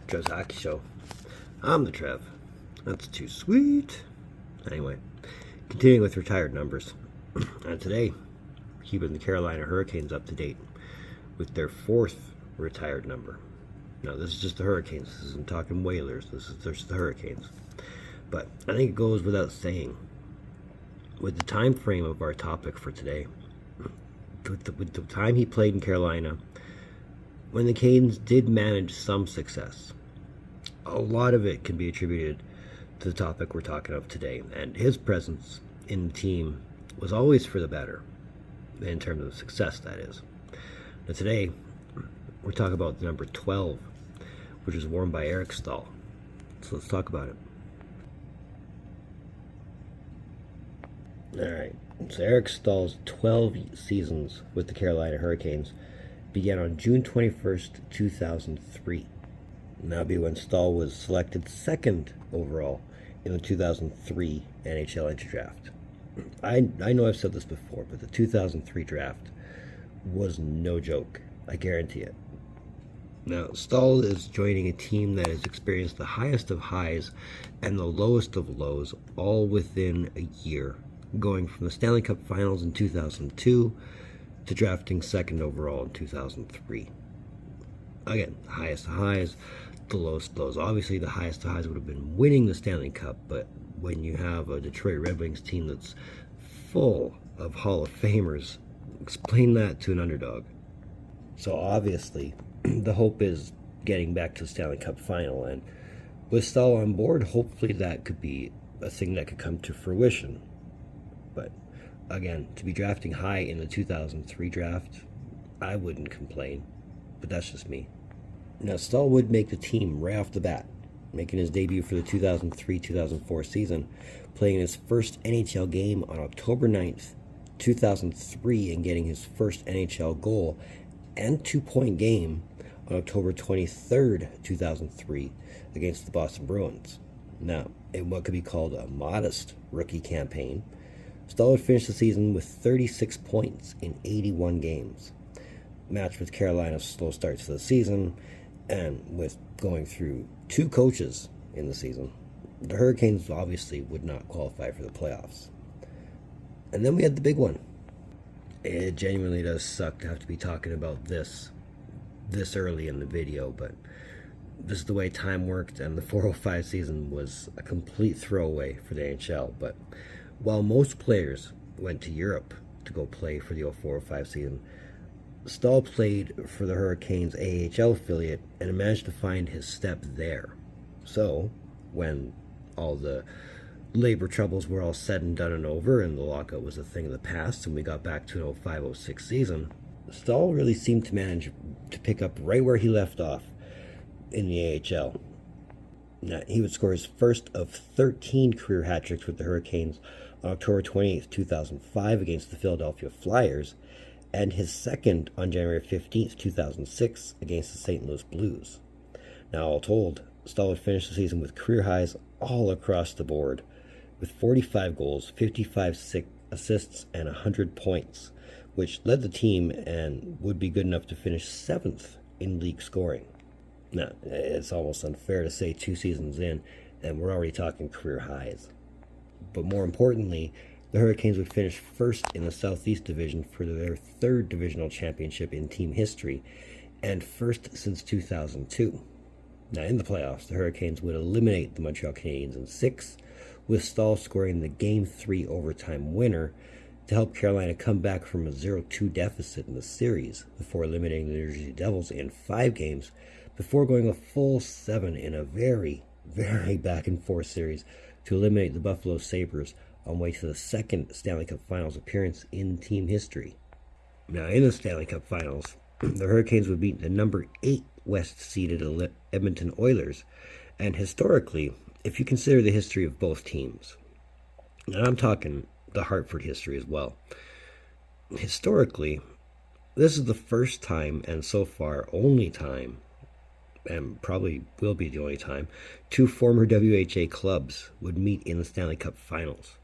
Trev's Hockey Show. I'm the Trev. That's too sweet. Anyway, continuing with retired numbers. And today, keeping the Carolina Hurricanes up to date with their 4th retired number. Now, this is just the Hurricanes. This isn't talking Whalers. This is just the Hurricanes. But I think it goes without saying, with the time frame of our topic for today, with the time he played in Carolina, when the Canes did manage some success, a lot of it can be attributed to the topic we're talking of today. And his presence in the team was always for the better, in terms of success, that is. Now today, we're talking about the number 12, which is worn by Eric Staal. So let's talk about it. Alright, so Eric Staal's 12 seasons with the Carolina Hurricanes began on June 21st, 2003. And that'll be when Staal was selected 2nd overall in the 2003 NHL entry draft. I know I've said this before, but the 2003 draft was no joke. I guarantee it. Now, Staal is joining a team that has experienced the highest of highs and the lowest of lows all within a year, going from the Stanley Cup Finals in 2002 to drafting 2nd overall in 2003. Again, the highest of highs, the lowest of lows. Obviously, the highest of highs would have been winning the Stanley Cup, but when you have a Detroit Red Wings team that's full of Hall of Famers, explain that to an underdog. So obviously, the hope is getting back to the Stanley Cup Final, and with Staal on board, hopefully that could be a thing that could come to fruition. But again, to be drafting high in the 2003 draft, I wouldn't complain, but that's just me. Now, Staal would make the team right off the bat, making his debut for the 2003-2004 season, playing his first NHL game on October 9th, 2003, and getting his first NHL goal and 2-point game on October 23rd, 2003, against the Boston Bruins. Now, in what could be called a modest rookie campaign, Staal would finish the season with 36 points in 81 games, matched with Carolina's slow start to the season, and with going through 2 coaches in the season. The Hurricanes obviously would not qualify for the playoffs. And then we had the big one. It genuinely does suck to have to be talking about this early in the video, but this is the way time worked, and the 405 season was a complete throwaway for the NHL. But while most players went to Europe to go play for the 405 season, Staal played for the Hurricanes AHL affiliate and managed to find his step there. So, when all the labor troubles were all said and done and over, and the lockout was a thing of the past, and we got back to an 05-06 season, Staal really seemed to manage to pick up right where he left off in the AHL. Now, he would score his first of 13 career hat tricks with the Hurricanes on October 28th, 2005 against the Philadelphia Flyers, and his second on January 15th, 2006 against the St. Louis Blues. Now, all told, Staal would finish the season with career highs all across the board, with 45 goals, 55 assists, and 100 points, which led the team and would be good enough to finish 7th in league scoring. Now, it's almost unfair to say 2 seasons in, and we're already talking career highs. But more importantly, the Hurricanes would finish 1st in the Southeast Division for their 3rd divisional championship in team history, and 1st since 2002. Now, in the playoffs, the Hurricanes would eliminate the Montreal Canadiens in 6, with Staal scoring the Game 3 overtime winner to help Carolina come back from a 0-2 deficit in the series before eliminating the New Jersey Devils in 5 games, before going a full 7 in a very, very back-and-forth series to eliminate the Buffalo Sabres on way to the 2nd Stanley Cup Finals appearance in team history. Now, in the Stanley Cup Finals, the Hurricanes would beat the number 8 West-seeded Edmonton Oilers, and historically, if you consider the history of both teams, and I'm talking the Hartford history as well, historically, this is the first time, and so far only time, and probably will be the only time, 2 former WHA clubs would meet in the Stanley Cup Finals.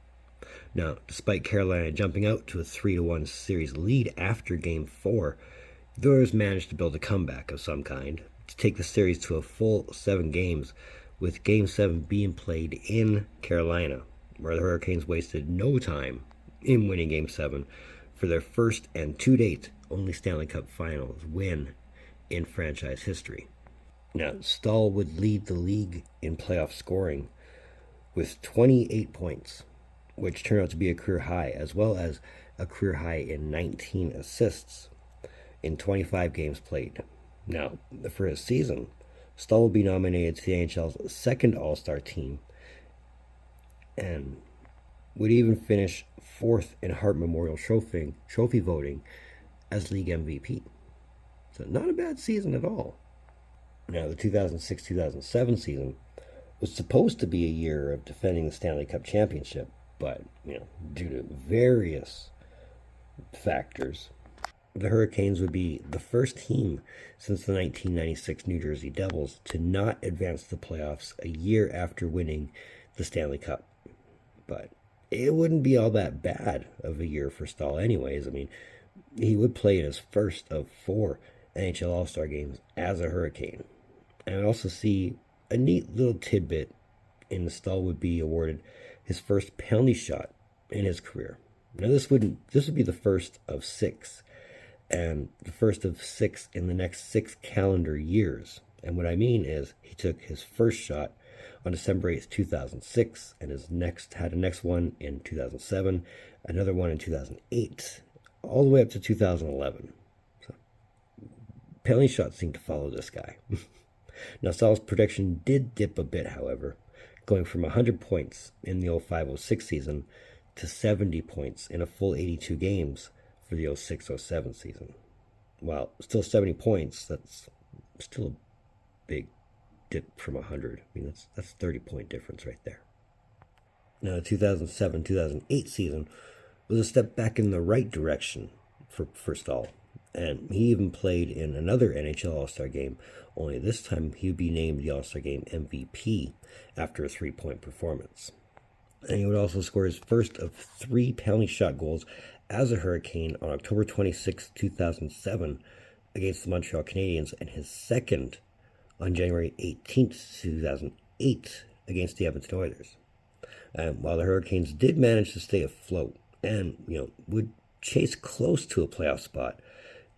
Now, despite Carolina jumping out to a 3-1 series lead after Game 4, the Oilers managed to build a comeback of some kind to take the series to a full 7 games, with Game 7 being played in Carolina, where the Hurricanes wasted no time in winning Game 7 for their first and to date only Stanley Cup Finals win in franchise history. Now, Staal would lead the league in playoff scoring with 28 points, which turned out to be a career high, as well as a career high in 19 assists in 25 games played. Now, for his season, Staal will be nominated to the NHL's second All-Star team and would even finish 4th in Hart Memorial Trophy voting as league MVP. So not a bad season at all. Now, the 2006-2007 season was supposed to be a year of defending the Stanley Cup Championship, but, due to various factors, the Hurricanes would be the first team since the 1996 New Jersey Devils to not advance the playoffs a year after winning the Stanley Cup. But it wouldn't be all that bad of a year for Staal anyways. I mean, he would play in his first of 4 NHL All-Star games as a Hurricane. And I also see a neat little tidbit in the Staal would be awarded his first penalty shot in his career. Now this would be the first of 6, and the first of 6 in the next 6 calendar years. And what I mean is he took his first shot on December 8th, 2006, and had a next one in 2007, another one in 2008, all the way up to 2011. So, penalty shots seem to follow this guy. Now, Staal's production did dip a bit, however, going from 100 points in the 05-06 season to 70 points in a full 82 games for the 06-07 season. While still 70 points, that's still a big dip from 100. I mean, that's 30-point difference right there. Now, the 2007-2008 season was a step back in the right direction for Staal, and he even played in another NHL All-Star game, only this time he would be named the All-Star Game MVP after a 3-point performance. And he would also score his first of 3 penalty shot goals as a Hurricane on October 26, 2007 against the Montreal Canadiens, and his second on January 18, 2008 against the Edmonton Oilers. While the Hurricanes did manage to stay afloat and, would chase close to a playoff spot,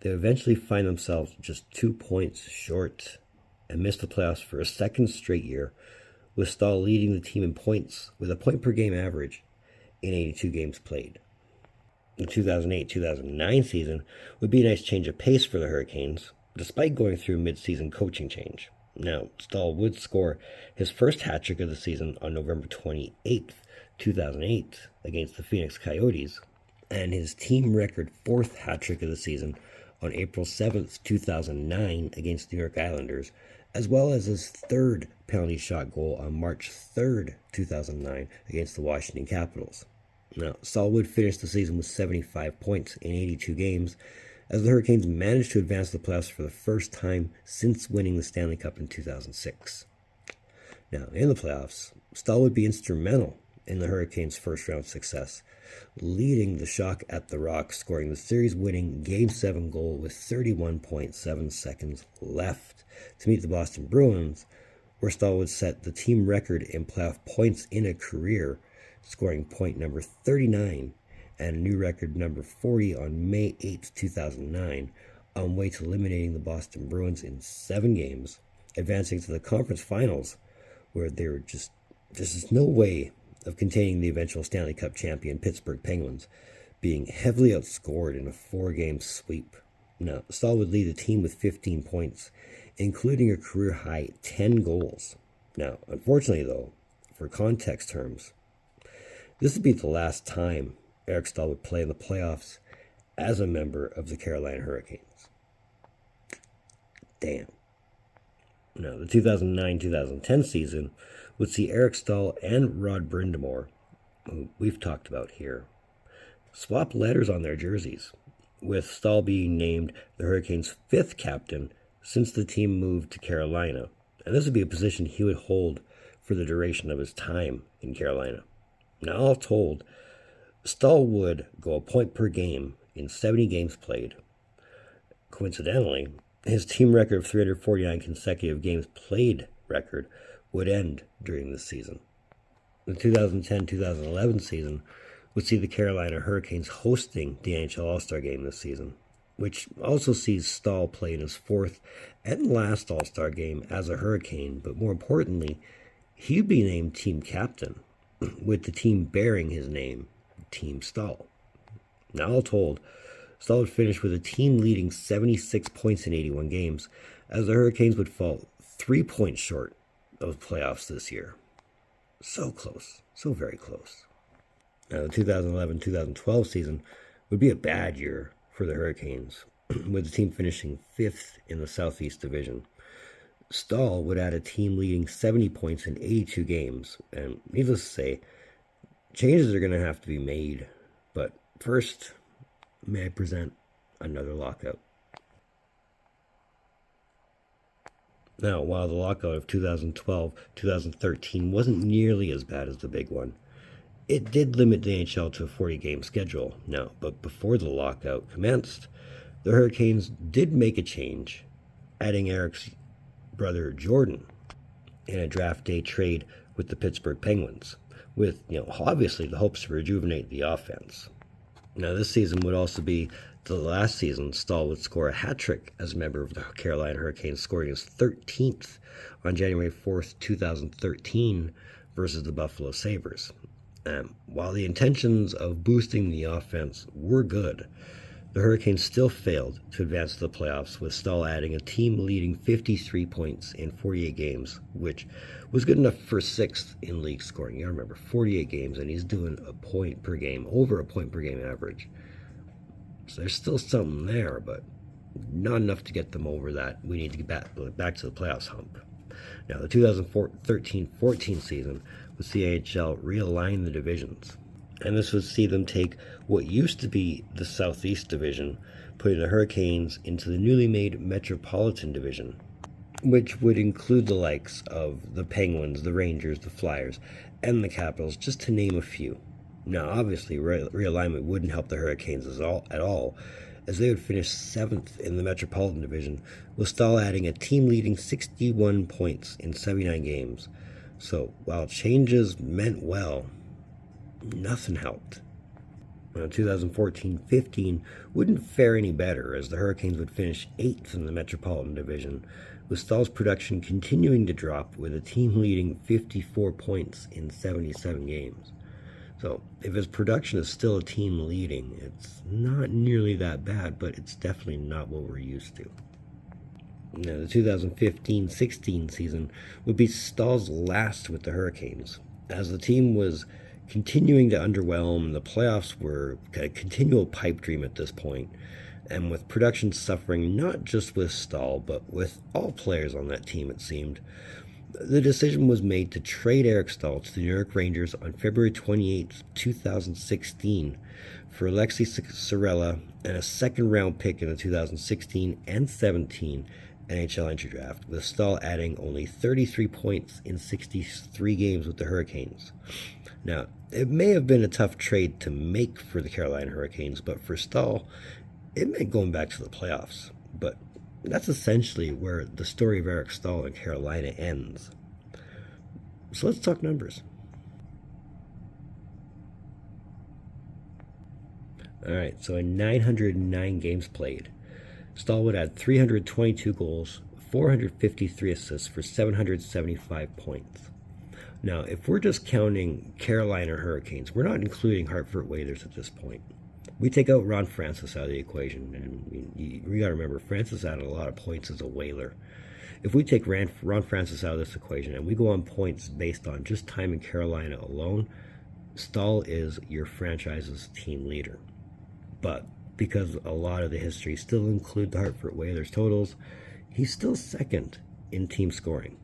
they eventually find themselves just 2 points short and miss the playoffs for a second straight year, with Staal leading the team in points with a point per game average in 82 games played. The 2008-2009 season would be a nice change of pace for the Hurricanes, despite going through a mid-season coaching change. Now, Staal would score his first hat-trick of the season on November 28th, 2008 against the Phoenix Coyotes, and his team record 4th hat-trick of the season on April 7th, 2009 against the New York Islanders, as well as his 3rd penalty shot goal on March 3rd, 2009 against the Washington Capitals. Now, Staal would finish the season with 75 points in 82 games, as the Hurricanes managed to advance the playoffs for the first time since winning the Stanley Cup in 2006. Now, in the playoffs, Staal would be instrumental in the Hurricanes' first-round success, leading the Shock at the Rock, scoring the series-winning Game 7 goal with 31.7 seconds left to meet the Boston Bruins, where Staal would set the team record in playoff points in a career, scoring point number 39 and a new record number 40 on May 8, 2009, on way to eliminating the Boston Bruins in 7 games, advancing to the conference finals, where there just is no way of containing the eventual Stanley Cup champion Pittsburgh Penguins, being heavily outscored in a 4-game sweep. Now, Staal would lead the team with 15 points, including a career-high 10 goals. Now, unfortunately, though, for context terms, this would be the last time Eric Staal would play in the playoffs as a member of the Carolina Hurricanes. Damn. Now, the 2009-2010 season would see Eric Staal and Rod Brind'Amour, who we've talked about here, swap letters on their jerseys, with Staal being named the Hurricanes' 5th captain since the team moved to Carolina. And this would be a position he would hold for the duration of his time in Carolina. Now, all told, Staal would go a point per game in 70 games played. Coincidentally, His team record of 349 consecutive games played record would end during this season. The 2010-2011 season would see the Carolina Hurricanes hosting the NHL All-Star Game this season, which also sees Staal play in his fourth and last All-Star Game as a Hurricane, but more importantly, he'd be named team captain, with the team bearing his name, Team Staal. Now, all told, Staal would finish with a team-leading 76 points in 81 games, as the Hurricanes would fall 3 points short of the playoffs this year. So close, so very close. Now, the 2011-2012 season would be a bad year for the Hurricanes, with the team finishing 5th in the Southeast Division. Staal would add a team-leading 70 points in 82 games, and needless to say, changes are going to have to be made. But first, may I present another lockout. Now, while the lockout of 2012-2013 wasn't nearly as bad as the big one, it did limit the NHL to a 40-game schedule. Now, but before the lockout commenced, the Hurricanes did make a change, adding Eric's brother Jordan in a draft day trade with the Pittsburgh Penguins, with, obviously the hopes to rejuvenate the offense. Now, this season would also be the last season Staal would score a hat trick as a member of the Carolina Hurricanes, scoring his 13th on January 4th, 2013 versus the Buffalo Sabres. While the intentions of boosting the offense were good, the Hurricanes still failed to advance to the playoffs, with Staal adding a team-leading 53 points in 48 games, which was good enough for 6th in league scoring. You remember, 48 games, and he's doing a point per game, over a point per game average. So there's still something there, but not enough to get them over that. We need to get back to the playoffs hump. Now, the 2013-14 season would see NHL realign the divisions, and this would see them take what used to be the Southeast Division, putting the Hurricanes into the newly made Metropolitan Division, which would include the likes of the Penguins, the Rangers, the Flyers, and the Capitals, just to name a few. Now, obviously, realignment wouldn't help the Hurricanes at all, as they would finish 7th in the Metropolitan Division, with Staal adding a team-leading 61 points in 79 games. So, while changes meant well, nothing helped. 2014-15 wouldn't fare any better, as the Hurricanes would finish 8th in the Metropolitan Division, with Staal's production continuing to drop with a team-leading 54 points in 77 games. So, if his production is still a team leading, it's not nearly that bad, but it's definitely not what we're used to. Now, the 2015-16 season would be Staal's last with the Hurricanes, as the team was continuing to underwhelm, and the playoffs were a continual pipe dream at this point, and with production suffering not just with Staal, but with all players on that team, it seemed. The decision was made to trade Eric Staal to the New York Rangers on February 28, 2016 for Alexei Sorella and a second-round pick in the 2016 and 17 NHL entry draft, with Staal adding only 33 points in 63 games with the Hurricanes. Now, it may have been a tough trade to make for the Carolina Hurricanes, but for Staal, it meant going back to the playoffs. But that's essentially where the story of Eric Staal in Carolina ends. So let's talk numbers. Alright, so in 909 games played, Staal would add 322 goals, 453 assists for 775 points. Now, if we're just counting Carolina Hurricanes, we're not including Hartford Whalers at this point. We take out Ron Francis out of the equation, and we got to remember, Francis added a lot of points as a Whaler. If we take Ron Francis out of this equation and we go on points based on just time in Carolina alone, Staal is your franchise's team leader. But because a lot of the history still include the Hartford Whalers totals, he's still second in team scoring.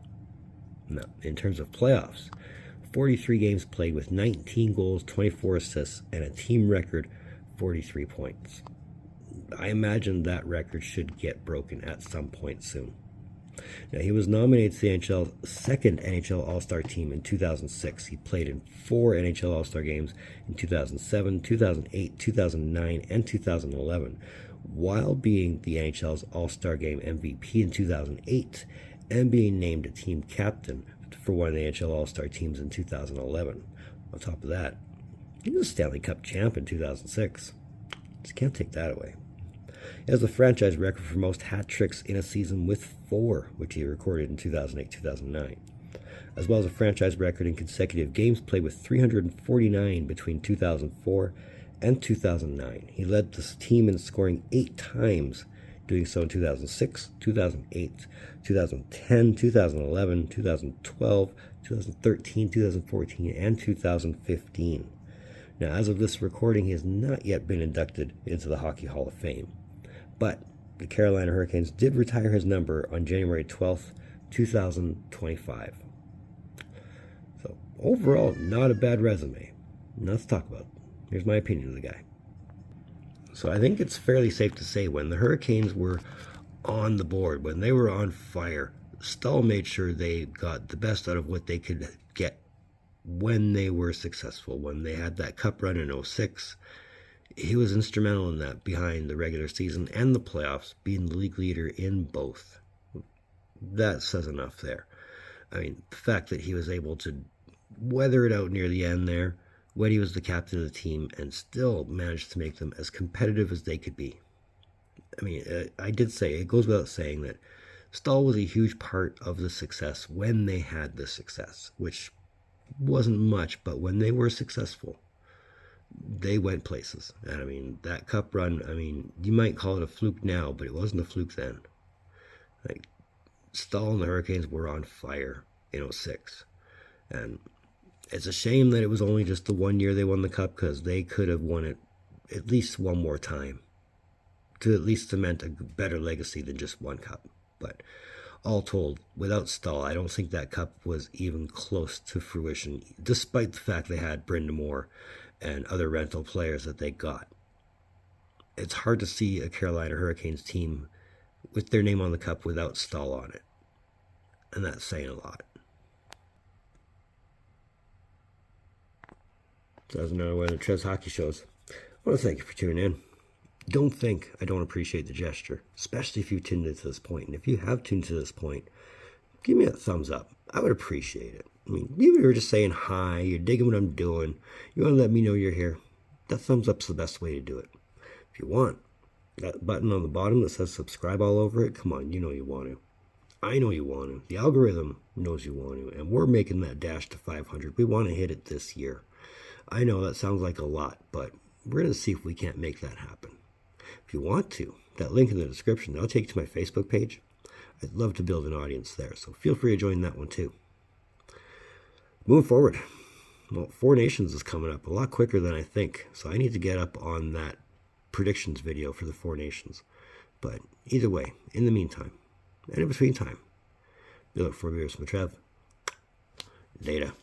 Now, in terms of playoffs, 43 games played with 19 goals, 24 assists, and a team record 43 points. I imagine that record should get broken at some point soon. Now, he was nominated to the NHL's second NHL All-Star team in 2006. He played in 4 NHL All-Star games in 2007, 2008, 2009, and 2011, while being the NHL's All-Star Game MVP in 2008 and being named a team captain for one of the NHL All-Star teams in 2011. On top of that, he was a Stanley Cup champ in 2006. Just can't take that away. He has the franchise record for most hat tricks in a season with 4, which he recorded in 2008-2009, as well as a franchise record in consecutive games played with 349 between 2004 and 2009. He led this team in scoring 8 times, doing so in 2006, 2008, 2010, 2011, 2012, 2013, 2014, and 2015. Now, as of this recording, he has not yet been inducted into the Hockey Hall of Fame, but the Carolina Hurricanes did retire his number on January 12th, 2025. So, overall, not a bad resume. Now let's talk about it. Here's my opinion of the guy. So I think it's fairly safe to say when the Hurricanes were on the board, when they were on fire, Staal made sure they got the best out of what they could get when they were successful. When they had that cup run in 06, he was instrumental in that, behind the regular season and the playoffs, being the league leader in both. That says enough there. I mean, the fact that he was able to weather it out near the end there, when he was the captain of the team, and still managed to make them as competitive as they could be. I mean, I did say, it goes without saying that Staal was a huge part of the success when they had the success, which wasn't much, but when they were successful, they went places. And I mean, that cup run, I mean, you might call it a fluke now, but it wasn't a fluke then. Like, Staal and the Hurricanes were on fire in 06. And it's a shame that it was only just the 1 year they won the cup, because they could have won it at least one more time to at least cement a better legacy than just one cup. But all told, without Staal, I don't think that cup was even close to fruition, despite the fact they had Brenda Moore and other rental players that they got. It's hard to see a Carolina Hurricanes team with their name on the cup without Staal on it. And that's saying a lot. So that's another one of the Trev's Hockey Shows. I want to thank you for tuning in. Don't think I don't appreciate the gesture, especially if you tuned into this point. And if you have tuned to this point, give me a thumbs up. I would appreciate it. I mean, even if you're just saying hi, you're digging what I'm doing, you want to let me know you're here, that thumbs up's the best way to do it. If you want, that button on the bottom that says subscribe all over it, come on, you know you want to. I know you want to. The algorithm knows you want to. And we're making that dash to 500. We want to hit it this year. I know that sounds like a lot, but we're going to see if we can't make that happen. If you want to, that link in the description, that'll take you to my Facebook page. I'd love to build an audience there, so feel free to join that one too. Moving forward, well, 4 Nations is coming up a lot quicker than I think, so I need to get up on that predictions video for the 4 Nations. But either way, in the meantime, and in between time, be look for viewers from Trev. Later.